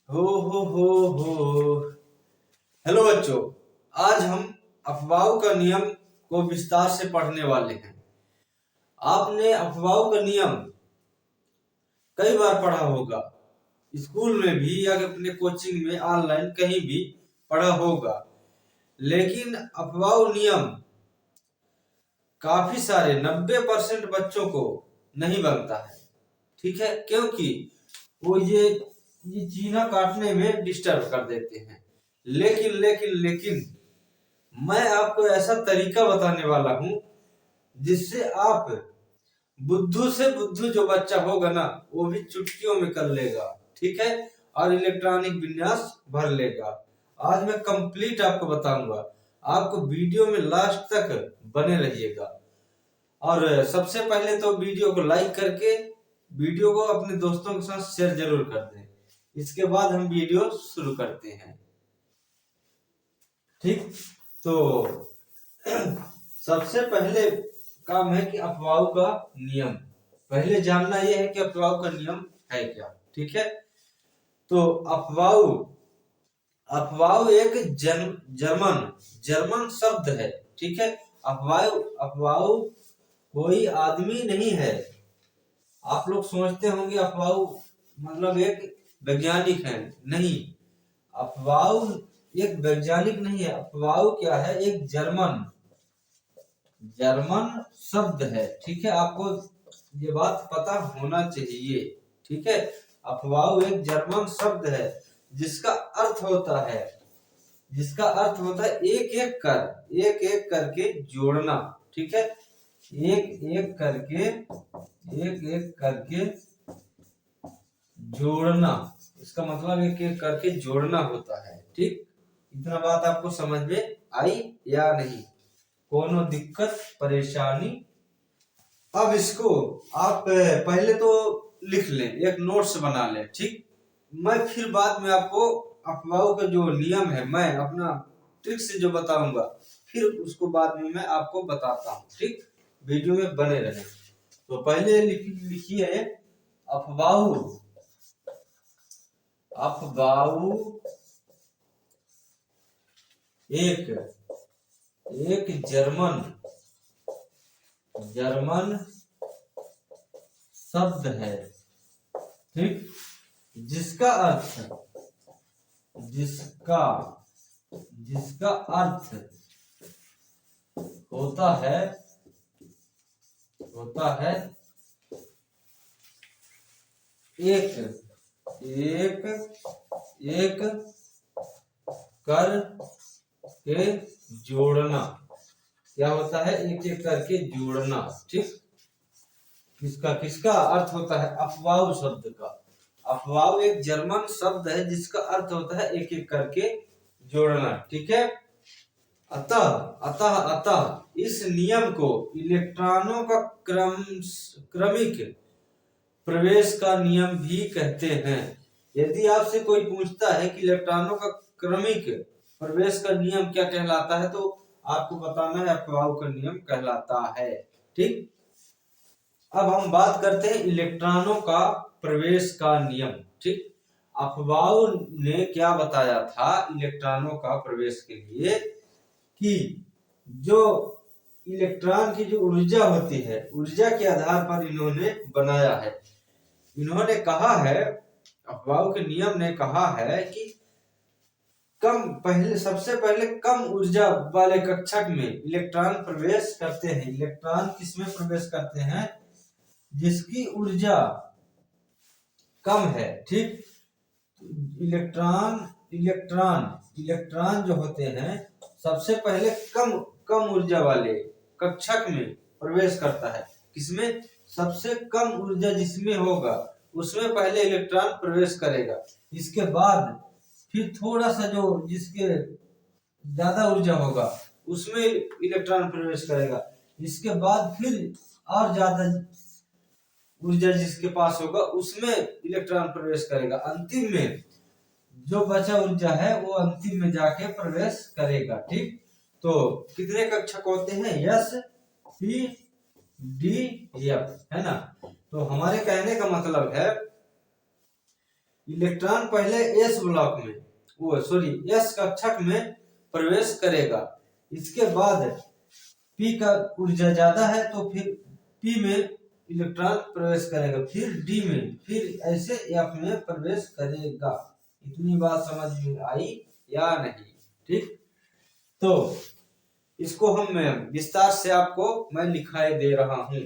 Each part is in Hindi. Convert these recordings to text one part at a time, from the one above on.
हो हो। हेलो बच्चों, आज हम अफवाहों का नियम को विस्तार से पढ़ने वाले हैं। आपने अफवाहों का नियम कई बार पढ़ा होगा, स्कूल में भी या अपने कोचिंग में, ऑनलाइन कहीं भी पढ़ा होगा। लेकिन अफवाह नियम काफी सारे 90% बच्चों को नहीं बनता है। ठीक है, क्योंकि वो ये चीना काटने में डिस्टर्ब कर देते हैं। लेकिन लेकिन लेकिन मैं आपको ऐसा तरीका बताने वाला हूं जिससे आप बुद्धू से बुद्धू जो बच्चा होगा ना, वो भी चुटकियों में कर लेगा। ठीक है, और इलेक्ट्रॉनिक विन्यास भर लेगा। आज मैं कंप्लीट आपको बताऊंगा। आपको वीडियो में लास्ट तक बने रहिएगा। और सबसे पहले तो वीडियो को लाइक करके वीडियो को अपने दोस्तों के साथ शेयर जरूर कर दें। इसके बाद हम वीडियो शुरू करते हैं। ठीक, तो सबसे पहले काम है कि अफवाहों का नियम पहले जानना यह है कि अफवाहों का नियम है क्या। ठीक है, तो अफवाह एक जर्मन शब्द है। ठीक है, अफवाह कोई आदमी नहीं है। आप लोग सोचते होंगे अफवाह मतलब एक वैज्ञानिक है। नहीं, अफवाह एक वैज्ञानिक नहीं है। अफवाह क्या है, एक जर्मन शब्द है। ठीक है, आपको ये बात पता होना चाहिए। ठीक है, अफवाह एक जर्मन शब्द है जिसका अर्थ होता है एक एक करके जोड़ना। ठीक है, एक एक करके जोड़ना, इसका मतलब एक एक करके जोड़ना होता है। ठीक, इतना बात आपको समझ में आई या नहीं? कोनो दिक्कत परेशानी? अब इसको आप पहले तो लिख लें, एक नोट्स बना लें। ठीक, मैं फिर बाद में आपको अफवाहों का जो नियम है मैं अपना ट्रिक से जो बताऊंगा, फिर उसको बाद में मैं आपको बताता हूँ। ठीक, वीडियो में बने रहें। तो पहले लिखिए अफवाह एक जर्मन शब्द है। ठीक, जिसका अर्थ होता है एक एक कर के जोड़ना। क्या होता है? एक एक करके जोड़ना। ठीक, किसका अर्थ होता है अफवाह शब्द का? अफवाह एक जर्मन शब्द है जिसका अर्थ होता है एक एक करके जोड़ना। ठीक है, अतः इस नियम को इलेक्ट्रॉनों का क्रमिक प्रवेश का नियम भी कहते हैं। यदि आपसे कोई पूछता है कि इलेक्ट्रॉनों का क्रमिक प्रवेश का नियम क्या कहलाता है, तो आपको बताना है अफवाह का नियम कहलाता है। ठीक, अब हम बात करते हैं इलेक्ट्रॉनों का प्रवेश का नियम। ठीक, अफवाह ने क्या बताया था इलेक्ट्रॉनों का प्रवेश के लिए, कि जो इलेक्ट्रॉन की जो ऊर्जा होती है, ऊर्जा के आधार पर इन्होंने बनाया है। इन्होंने कहा है, अफवाह के नियम ने कहा है कि सबसे पहले कम ऊर्जा वाले कक्षक में इलेक्ट्रॉन प्रवेश करते हैं। इलेक्ट्रॉन किसमें प्रवेश करते हैं? जिसकी ऊर्जा कम है। ठीक, इलेक्ट्रॉन जो होते हैं सबसे पहले कम ऊर्जा वाले कक्षक में प्रवेश करता है। किसमें? सबसे कम ऊर्जा जिसमें होगा उसमें पहले इलेक्ट्रॉन प्रवेश करेगा। इसके बाद फिर थोड़ा सा जो जिसके ज्यादा ऊर्जा होगा उसमें इलेक्ट्रॉन प्रवेश करेगा। इसके बाद फिर और ज्यादा ऊर्जा जिसके पास होगा उसमें इलेक्ट्रॉन प्रवेश करेगा। अंतिम में जो बचा ऊर्जा है वो अंतिम में जाके प्रवेश करेगा। ठीक, तो कितने कक्षक होते हैं? एस, पी, डी, एफ, है ना? तो हमारे कहने का मतलब है इलेक्ट्रॉन पहले एस ब्लॉक में एस कक्षक में प्रवेश करेगा। इसके बाद पी का ऊर्जा ज्यादा है तो फिर पी में इलेक्ट्रॉन प्रवेश करेगा, फिर डी में, फिर ऐसे एफ में प्रवेश करेगा। इतनी बात समझ में आई या नहीं? ठीक, तो इसको हम विस्तार से आपको मैं लिखाई दे रहा हूं।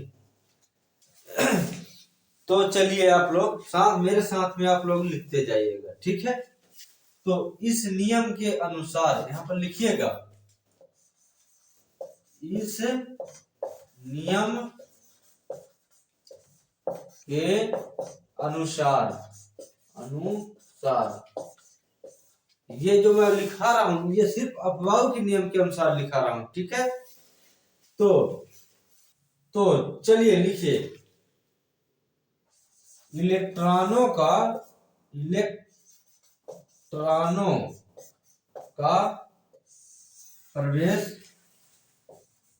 तो चलिए आप लोग मेरे साथ में आप लोग लिखते जाइएगा, ठीक है। तो इस नियम के अनुसार यहां पर लिखिएगा, इस नियम के अनुसार ये जो मैं लिखा रहा हूं ये सिर्फ अपवाओं के नियम के अनुसार लिखा रहा हूं, ठीक है। तो चलिए लिखिए, इलेक्ट्रॉनों का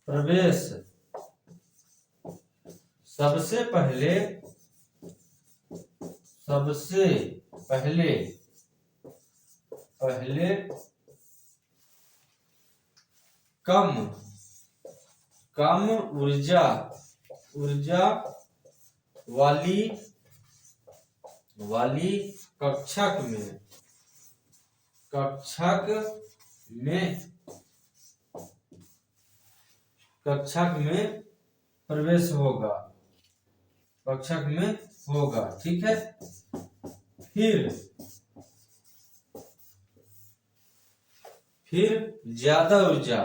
प्रवेश सबसे पहले कम ऊर्जा वाली कक्षक में प्रवेश होगा, ठीक है। फिर ज्यादा ऊर्जा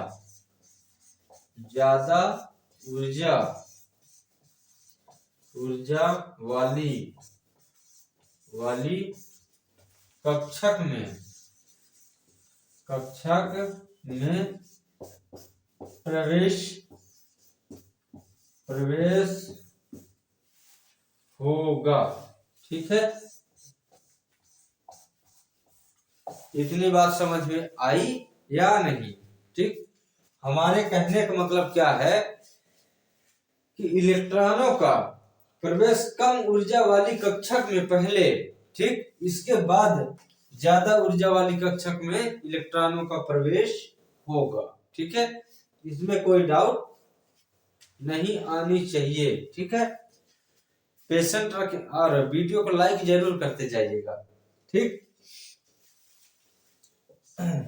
वाली कक्षक में प्रवेश होगा, ठीक है। इतनी बात समझ में आई या नहीं? ठीक, हमारे कहने का मतलब क्या है कि इलेक्ट्रॉनों का प्रवेश कम ऊर्जा वाली कक्षक में पहले, ठीक, इसके बाद ज्यादा ऊर्जा वाली कक्षक में इलेक्ट्रॉनों का प्रवेश होगा, ठीक है। इसमें कोई डाउट नहीं आनी चाहिए, ठीक है। पेशेंट रखें और वीडियो को लाइक जरूर करते जाइएगा, ठीक।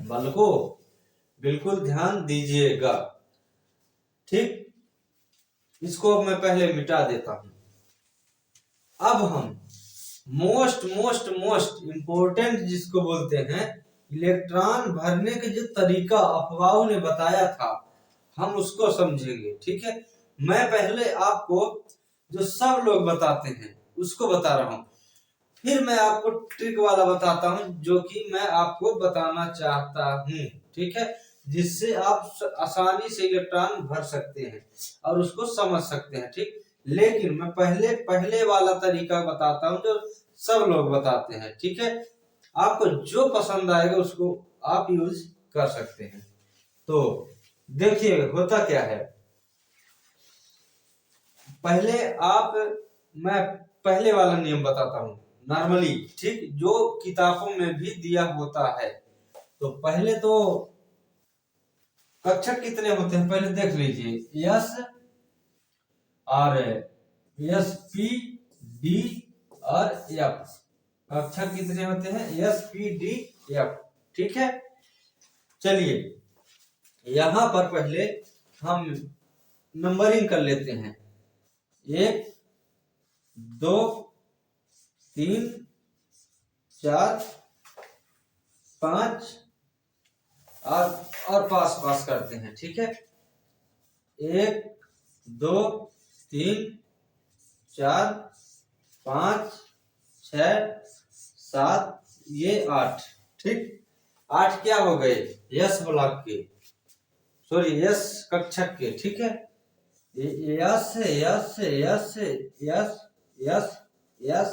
बालकों बिल्कुल ध्यान दीजिएगा, ठीक। इसको अब मैं पहले मिटा देता हूं। अब हम मोस्ट इंपोर्टेंट जिसको बोलते हैं इलेक्ट्रॉन भरने के जो तरीका अफवाहों ने बताया था हम उसको समझेंगे, ठीक है। मैं पहले आपको जो सब लोग बताते हैं उसको बता रहा हूं, फिर मैं आपको ट्रिक वाला बताता हूं जो कि मैं आपको बताना चाहता हूं, ठीक है, जिससे आप आसानी से इलेक्ट्रॉन भर सकते हैं और उसको समझ सकते हैं, ठीक। लेकिन मैं पहले वाला तरीका बताता हूं जो सब लोग बताते हैं, ठीक है। आपको जो पसंद आएगा उसको आप यूज कर सकते हैं। तो देखिए होता क्या है, मैं पहले वाला नियम बताता हूं नॉर्मली, ठीक, जो किताबों में भी दिया होता है। तो पहले तो कक्षक कितने होते हैं पहले देख लीजिए, एस और एस पी डी और एफ। कक्षक कितने होते हैं? एस पी डी एफ, ठीक है। चलिए यहां पर पहले हम नंबरिंग कर लेते हैं, 1 2 3 4 5 और पास करते हैं, ठीक है। 1 2 3 4 5 6 7 ये 8, ठीक। 8 क्या हो गए? यस ब्लॉक के, सॉरी यस कक्षक के, ठीक है। Yes yes yes yes yes yes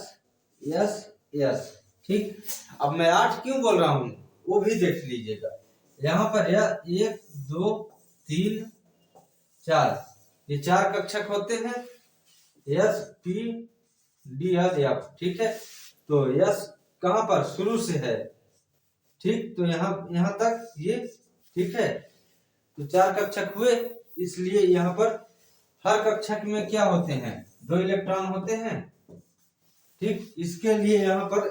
yes yes, ठीक। अब मैं 8 क्यों बोल रहा हूं वो भी देख लीजिएगा। यहाँ पर 1 2 3 4 ये 4 कक्षक होते हैं, एस पी डी और एफ, ठीक है। तो एस कहां पर, शुरू से है, ठीक। तो यहाँ तक ये ठीक है। तो 4 कक्षक हुए, इसलिए यहाँ पर हर कक्षक में क्या होते हैं, 2 इलेक्ट्रॉन होते हैं, ठीक। इसके लिए यहाँ पर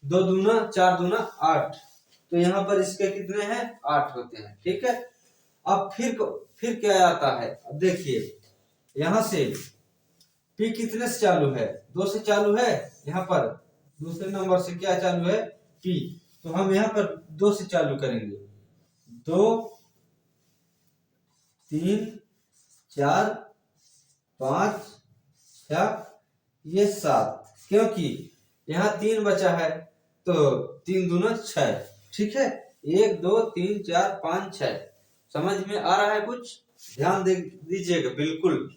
2 दूना 4 दूना 8, तो यहाँ पर इसके कितने हैं, 8 होते हैं, ठीक है। अब फिर क्या आता है, अब देखिए यहां से P कितने से चालू है, 2 से चालू है, यहाँ पर दूसरे नंबर से क्या चालू है, P। तो हम यहाँ पर 2 से चालू करेंगे, 2 3 4 5 6 ये 7, क्योंकि यहाँ 3 बचा है, तो 3 दूना 6, ठीक है। 1 2 3 4 5 6, समझ में आ रहा है कुछ, ध्यान दे दीजिएगा, बिल्कुल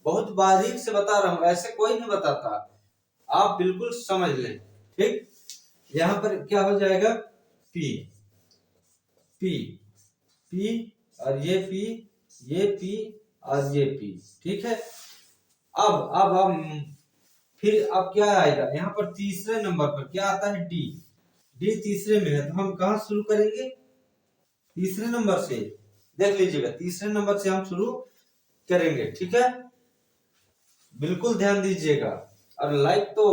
बहुत बारीक से बता रहा हूं, ऐसे कोई नहीं बताता, आप बिल्कुल समझ लें, ठीक। यहाँ पर क्या हो जाएगा, P P P और ये P, ये P और ये P, ठीक है। अब हम फिर अब क्या आएगा, यहाँ पर तीसरे नंबर पर क्या आता है, D। D तीसरे में है, तो हम कहाँ शुरू करेंगे, तीसरे नंबर से, देख लीजिएगा तीसरे नंबर से हम शुरू करेंगे, ठीक है। बिल्कुल ध्यान दीजिएगा, और लाइक तो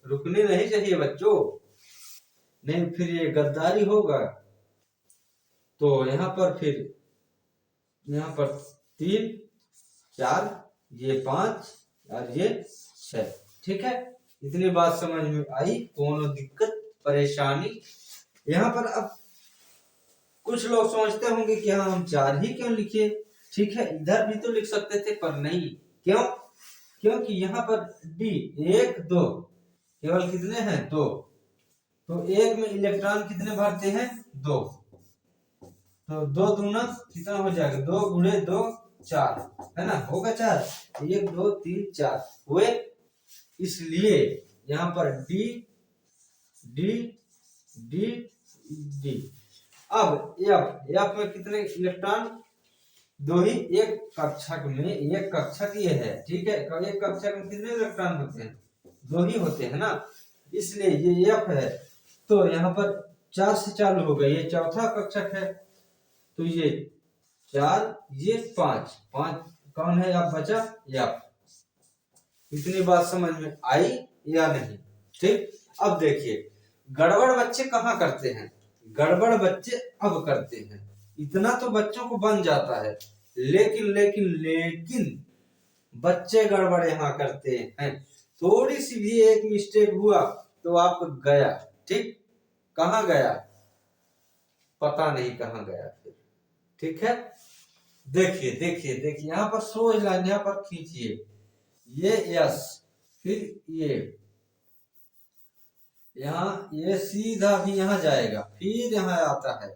रुकनी नहीं चाहिए बच्चों, नहीं फिर ये गद्दारी होगा। तो यहाँ पर फिर यहाँ पर 3 4 ये 5 और ये 6, ठीक है। इतनी बात समझ में आई, कोनो दिक्कत परेशानी यहाँ पर। अब कुछ लोग सोचते होंगे कि हाँ हम 4 ही क्यों लिखे, ठीक है, इधर भी तो लिख सकते थे, पर नहीं, क्यों, क्योंकि यहाँ पर D 1 2 केवल कितने हैं, 2, तो एक में इलेक्ट्रॉन कितने भरते हैं, 2, तो 2 दूना कितना हो जाएगा, 2 गुणे 2 4, है ना, होगा 4, 1 2 3 4 हुए, इसलिए यहाँ पर D D D D। अब F में कितने इलेक्ट्रॉन, 2 ही, एक कक्षक में एक कक्षक ये है, ठीक है। एक कक्षक में कितने इलेक्ट्रॉन होते हैं, 2 ही होते हैं ना, इसलिए ये F है। तो यहाँ पर 4 से चालू हो गया, ये चौथा कक्षक है, तो ये 4 ये 5 कौन है, F बचा, F। इतनी बात समझ में आई या नहीं, ठीक। अब देखिए गड़बड़ बच्चे कहाँ करते हैं, गड़बड़ बच्चे अब करते हैं, इतना तो बच्चों को बन जाता है, लेकिन बच्चे गड़बड़ यहाँ करते हैं, थोड़ी सी भी एक मिस्टेक हुआ तो आप गया, ठीक, कहाँ गया पता नहीं कहाँ गया फिर, ठीक है। देखिए देखिए देखिए यहाँ पर सोच लाइन यहाँ पर खींचिए, ये यस, फिर ये यहाँ, ये सीधा भी यहाँ जाएगा, फिर यहाँ आता है,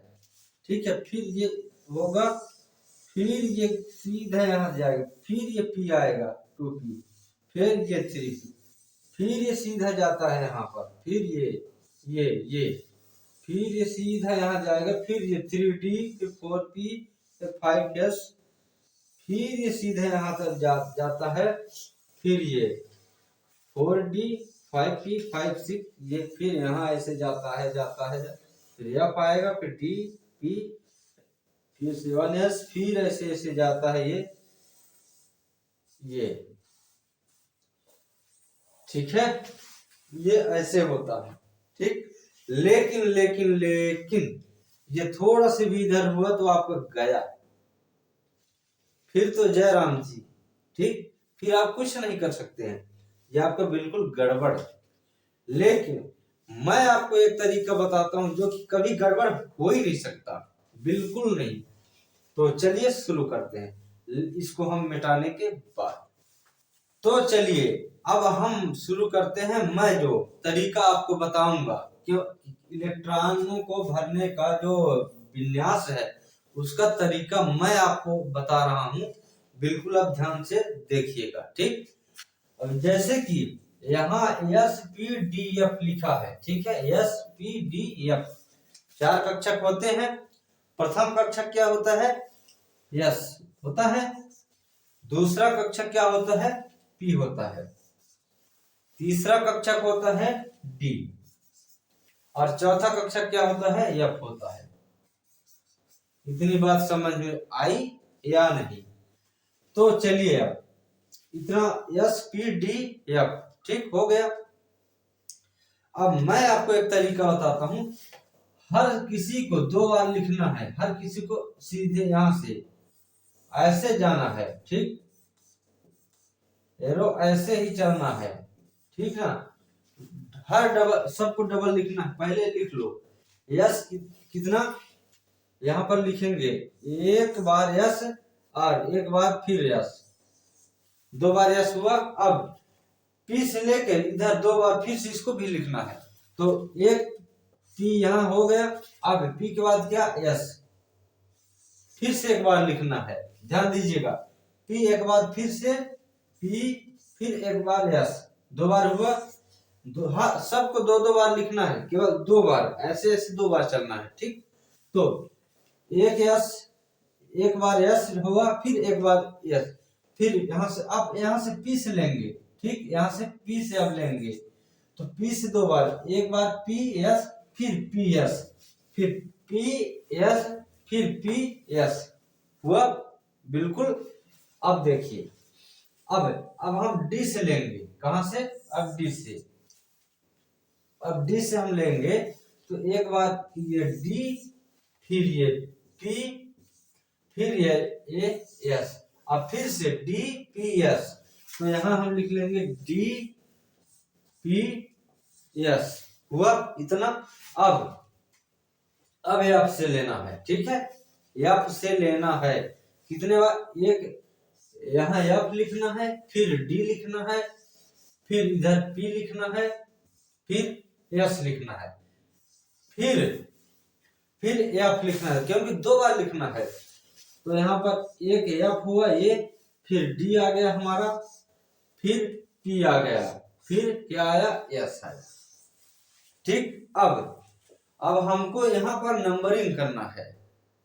ठीक है, फिर ये होगा, फिर ये सीधा यहाँ जाएगा, फिर ये P आएगा 2P, फिर ये 3P, फिर ये सीधा जाता है यहाँ पर, फिर ये फिर ये सीधा यहाँ जाएगा, फिर ये 3D, फिर 4P, फिर 5S, फिर ये सीधे यहाँ तक जाता है, फिर ये 4D 5P 5 6, ये फिर यहाँ ऐसे जाता है, फिर F आएगा, फिर D P, फिर 7S, फिर ऐसे ऐसे जाता है ये ठीक है, ये ऐसे होता है, ठीक। लेकिन ये थोड़ा से भी इधर हुआ तो आपको गया, फिर तो जय राम जी, ठीक, फिर आप कुछ नहीं कर सकते हैं, ये आपका बिल्कुल गड़बड़। लेकिन मैं आपको एक तरीका बताता हूं जो कि कभी गड़बड़ हो ही नहीं सकता, बिल्कुल नहीं। तो चलिए शुरू करते हैं इसको हम मिटाने के बाद। तो चलिए अब हम शुरू करते हैं, मैं जो तरीका आपको बताऊंगा कि इलेक्ट्रॉनों को भरने का जो विन्यास है उसका तरीका मैं आपको बता रहा हूं, बिल्कुल आप ध्यान से देखिएगा, ठीक। अब जैसे कि यहाँ SPDF लिखा है, ठीक है, SPDF 4 कक्षक होते हैं। प्रथम कक्षक क्या होता है, S होता है, दूसरा कक्षक क्या होता है, P होता है, तीसरा कक्षक होता है D, और चौथा कक्षक क्या होता है, एफ होता है। इतनी बात समझ में आई या नहीं? तो चलिए अब इतना एस पी डी एफ ठीक हो गया। अब मैं आपको एक तरीका बताता हूं। हर किसी को 2 बार लिखना है, हर किसी को सीधे यहां से ऐसे जाना है, ठीक, एरो ऐसे ही चलना है, ठीक ना। हर डबल, सबको डबल लिखना है। पहले लिख लो यस कितना, यहां पर लिखेंगे एक बार यस और एक बार फिर यस, 2 बार यस हुआ। अब पी से लेकर इधर 2 बार फिर से इसको भी लिखना है। तो एक पी यहां हो गया। अब पी के बाद क्या, यस, फिर से एक बार लिखना है, ध्यान दीजिएगा। पी एक बार फिर से पी, फिर एक बार यस, 2 बार हुआ। हाँ, सबको 2-2 बार लिखना है, केवल 2 बार, ऐसे ऐसे 2 बार चलना है, ठीक। तो एक यस, एक बार यस हुआ, फिर एक बार यस, फिर यहां से अब यहां से पी से लेंगे, ठीक, यहां से पी से अब लेंगे। तो पी से 2 बार, एक बार पी यस, फिर पी यस, फिर पी यस, फिर पी यस हुआ, बिल्कुल। अब देखिए, अब हम डी से लेंगे, कहां से, अब डी से, अब डी से हम लेंगे। तो एक बार ये डी, फिर ये पी, फिर ये एस, अब फिर से डी पी एस। तो यहां हम लिख लेंगे डी पी एस हुआ इतना। अब एफ से लेना है, ठीक है, एफ से लेना है। कितने बार, एक यहाँ एफ लिखना है, फिर डी लिखना है, फिर इधर पी लिखना है, फिर एस लिखना है, फिर एफ लिखना है, क्योंकि 2 बार लिखना है। तो यहाँ पर एक एफ हुआ ये, फिर डी आ गया हमारा, फिर पी आ गया, फिर क्या आया, एस आया, ठीक। अब हमको यहाँ पर नंबरिंग करना है।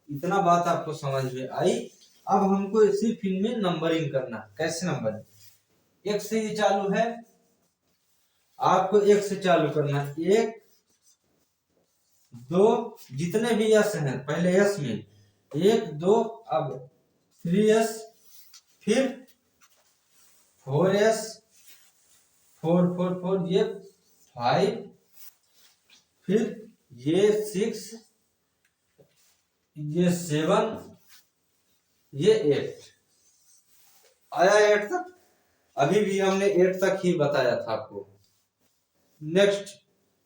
इतना बात आपको समझ में आई। अब हमको सिर्फ इनमें नंबरिंग करना है। कैसे नंबरिंग, एक से ये चालू है, आपको एक से चालू करना है, 1 2, जितने भी यस हैं पहले यस में 1 2, अब 3s, फिर 4s, 4 4 4, ये 5, फिर ये 6, ये 7, ये 8 आया, 8 तक। अभी भी हमने 8 तक ही बताया था आपको। नेक्स्ट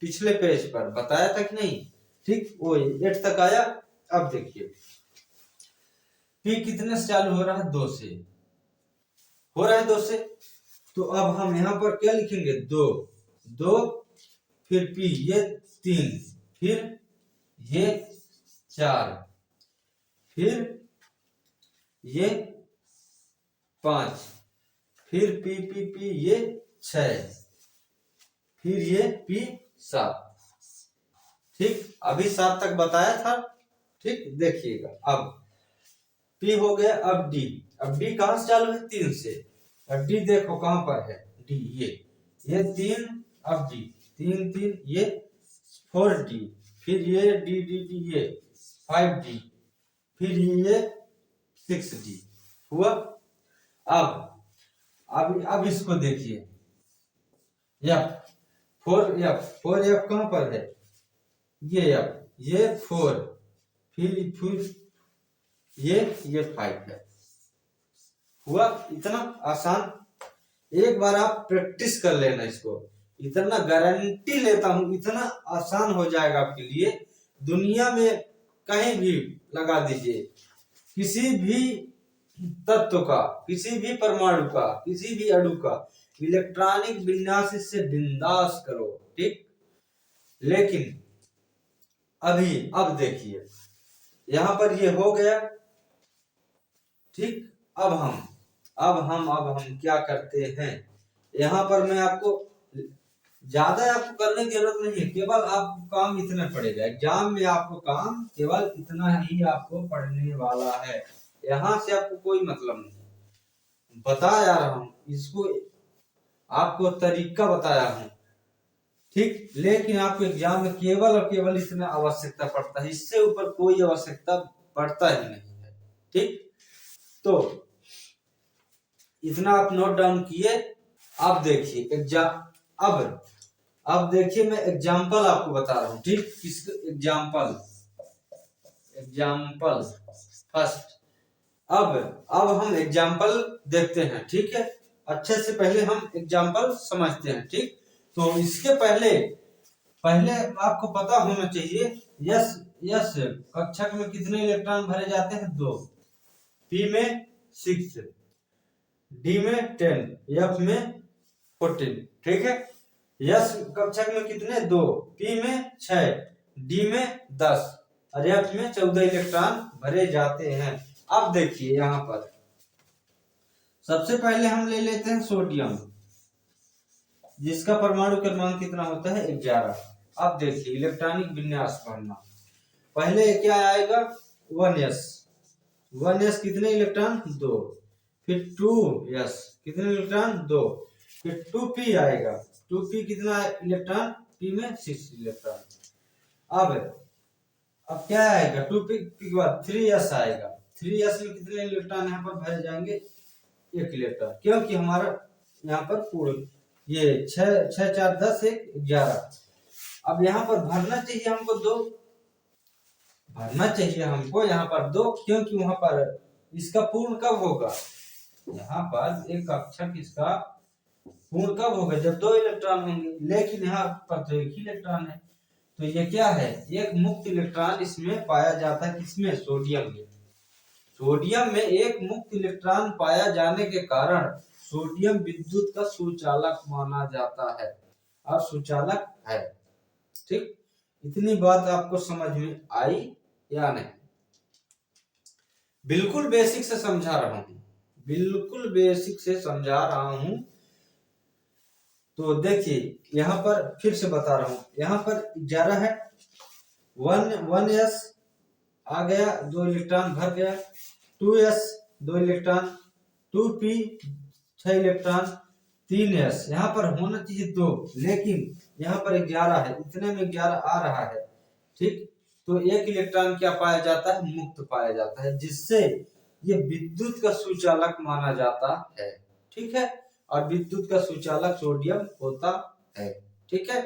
पिछले पेज पर बताया था कि नहीं, ठीक, वो 8 तक आया। अब देखिए पी कितने से चालू हो रहा है, 2 से हो रहा है, 2 से। तो अब हम यहाँ पर क्या लिखेंगे, 2 2, फिर पी ये 3, फिर ये 4, फिर ये 5, फिर पी पी पी ये 6, फिर ये पी 7, ठीक। अभी 7 तक बताया था, ठीक। देखिएगा अब पी हो गया। अब डी कहां से चालू है, 3 से। अब डी देखो कहां पर है, डी ये 3, अब डी 3 3, ये 4d, फिर ये डी डी डी, ये 5d, फिर ये 6d हुआ। अब इसको देखिए, एफ 4f कहां पर है, ये एफ, ये 4, फिर ये 5 है हुआ। इतना आसान, एक बार आप प्रैक्टिस कर लेना इसको, इतना गारंटी लेता हूं, इतना आसान हो जाएगा आपके लिए। दुनिया में कहीं भी लगा दीजिए, किसी भी तत्व का, किसी भी परमाणु का, किसी भी अणु का इलेक्ट्रॉनिक विन्यास से बिंदास करो, ठीक। लेकिन अब देखिए यहां पर ये हो गया, ठीक। अब हम क्या करते हैं, यहाँ पर मैं आपको ज्यादा आपको करने की जरूरत नहीं है, केवल आपको काम इतना पड़ेगा। एग्जाम में आपको काम केवल इतना ही आपको पढ़ने वाला है, यहाँ से आपको कोई मतलब नहीं। बता जा रहा हूं इसको, आपको तरीका बताया हूं, ठीक। लेकिन आपको एग्जाम में केवल और केवल इतना आवश्यकता पड़ता है, इससे ऊपर कोई आवश्यकता पड़ता ही नहीं है। ठीक, तो इतना आप नोट डाउन किए। अब देखिए एग्जाम, अब देखिए मैं एग्जाम्पल आपको बता रहा हूँ। ठीक, किस एग्जाम्पल, एग्जाम्पल फर्स्ट। अब हम एग्जाम्पल देखते हैं। ठीक है, अच्छे से पहले हम एग्जाम्पल समझते हैं। ठीक, तो इसके पहले आपको पता होना चाहिए यस यस कक्षक में कितने इलेक्ट्रॉन भरे जाते हैं? 2, पी में 6, डी में 10, एफ में 14। ठीक है, यस कक्षक में कितने? 2, पी में 6, डी में 10 और एफ में 14 इलेक्ट्रॉन भरे जाते हैं। अब देखिए यहाँ पर सबसे पहले हम ले लेते हैं सोडियम, जिसका परमाणु क्रमांक कितना होता है? 11। अब देखिए इलेक्ट्रॉनिक विन्यास पढ़ना। पहले क्या आएगा? 1s, 1s कितने इलेक्ट्रॉन? 2। फिर 2s कितने इलेक्ट्रॉन? 2। फिर 2p आएगा, 2p कितना इलेक्ट्रॉन? p में 6 इलेक्ट्रॉन। अब क्या आएगा? 2p के बाद 3s आएगा, 3s में कितने इलेक्ट्रॉन यहाँ पर भरे जाएंगे? 1 इलेक्ट्रॉन, क्योंकि हमारा यहाँ पर पूर्ण ये 6 6 4 10 1 11। अब यहाँ पर भरना चाहिए हमको 2, भरना चाहिए हमको यहाँ पर 2, क्योंकि वहां पर इसका पूर्ण कब होगा? यहाँ पर एक कक्षक इसका पूर्ण कब होगा? जब 2 इलेक्ट्रॉन होंगे, लेकिन यहाँ पर तो 1 ही इलेक्ट्रॉन है। तो ये क्या है? एक मुक्त इलेक्ट्रॉन इसमें पाया जाता है। किसमें? सोडियम में। सोडियम में एक मुक्त इलेक्ट्रॉन पाया जाने के कारण सोडियम विद्युत का सुचालक माना जाता है और सुचालक है। ठीक, इतनी बात आपको समझ में आई या नहीं? बिल्कुल बेसिक से समझा रहा हूं, बिल्कुल बेसिक से समझा रहा हूं। तो देखिए यहाँ पर फिर से बता रहा हूं, यहाँ पर 11 है, 1s आ गया, 2 इलेक्ट्रॉन भर गया, 2s 2 electron, 2p 6 electron, 3s यहाँ पर होना चाहिए 2, लेकिन यहाँ पर 11 है, इतने में 11 आ रहा है। ठीक, तो 1 इलेक्ट्रॉन क्या पाया जाता है? मुक्त पाया जाता है, जिससे ये विद्युत का सुचालक माना जाता है। ठीक है, और विद्युत का सुचालक सोडियम होता है। ठीक है,